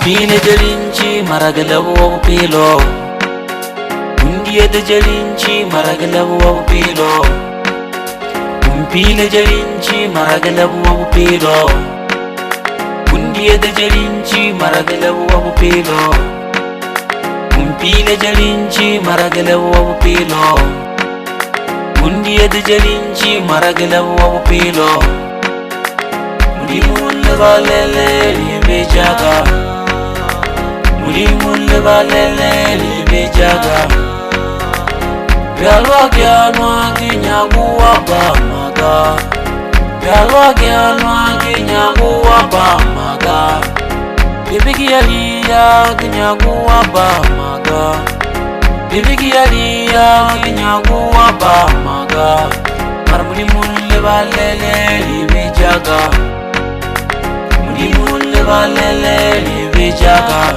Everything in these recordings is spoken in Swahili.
Pile jalinci maragalawo pilo, kundiya da jalinci maragalawo pilo. Pile jalinci maragalawo pilo, kundiya da jalinci maragalawo pilo. Pile jalinci maragalawo pilo, kundiya da jalinci maragalawo pilo. Mulimulle balele libe jaga, mulimulle balele libe jaga. Byalwa gyanwa kinyaguwa bamaga, byalwa gyanwa kinyaguwa bamaga. Bibigi yaliya kinyaguwa bamaga, bibigi yaliya kinyaguwa bamaga. Mulimulle balele libe jaga, mulimulle balele libe jaga,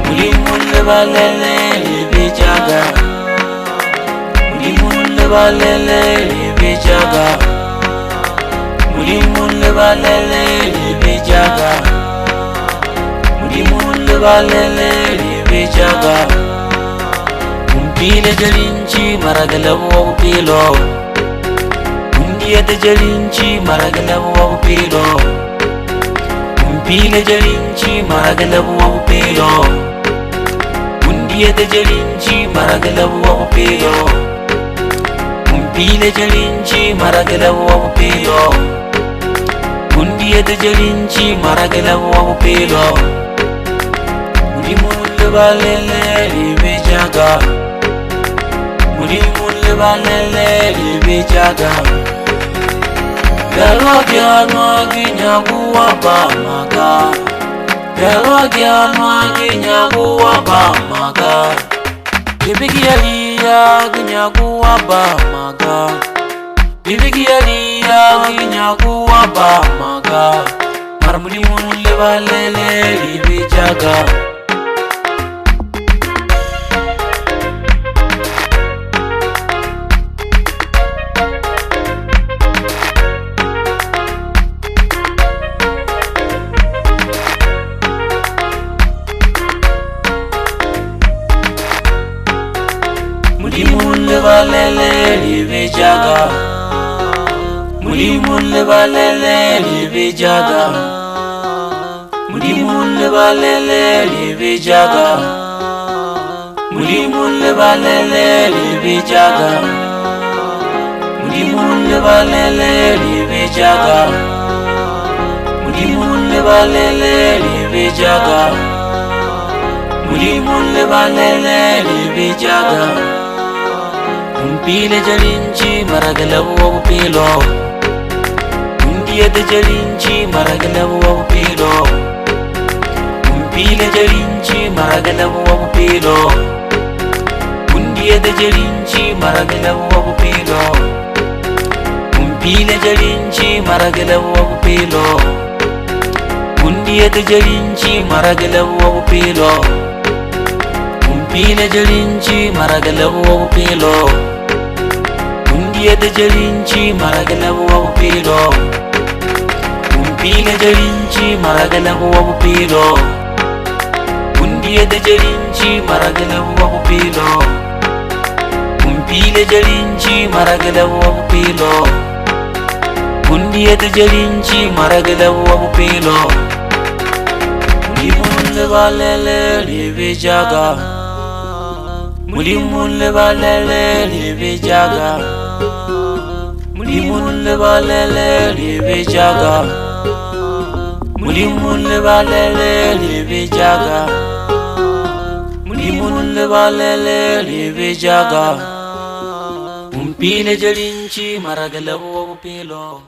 mulimulle balele libe jaga, mulimulle balele libe jaga, mulimulle balele libe jaga, mulimulle balele libe jaga. Pile jalinci maragalawo pilo, kundiya da jalinci maragalawo pilo. Pile jalinci maragalawo pilo, kundiya da jalinci maragalawo pilo. Pile jalinci maragalawo pilo, kundiya da jalinci maragalawo pilo. Mulimulle balele libe jaga, mulimulle balele libe jaga. Byalwa gyanwa kinyaguwa bamaga, byalwa gyanwa kinyaguwa bamaga. Bibigi yaliya kinyaguwa bamaga, bibigi yaliya kinyaguwa bamaga. Mulimulle balele libe jaga. Mulimulle balele libe jaga, mulimulle balele libe jaga, mulimulle balele libe jaga, mulimulle balele libe jaga, mulimulle balele libe jaga, mulimulle balele libe jaga, mulimulle balele libe jaga. Pile jalinci maragalawo pilo, kundiya da jalinci maragalawo pilo. Pile jalinci maragalawo pilo, kundiya da jalinci maragalawo pilo. Pile jalinci maragalawo pilo, kundiya da jalinci maragalawo pilo. Pile jalinci maragalawo pilo, kundiya da jalinci maragalawo pilo. Pile jalinci maragalawo pilo, kundiya da jalinci maragalawo pilo. Pile jalinci maragalawo pilo, kundiya da jalinci maragalawo pilo. Mulimulle balele libe jaga, mulimulle balele libe jaga, mulimulle balele libe jaga, mulimulle balele libe jaga, mulimulle balele libe jaga. Pile jalinci maragalawo pilo.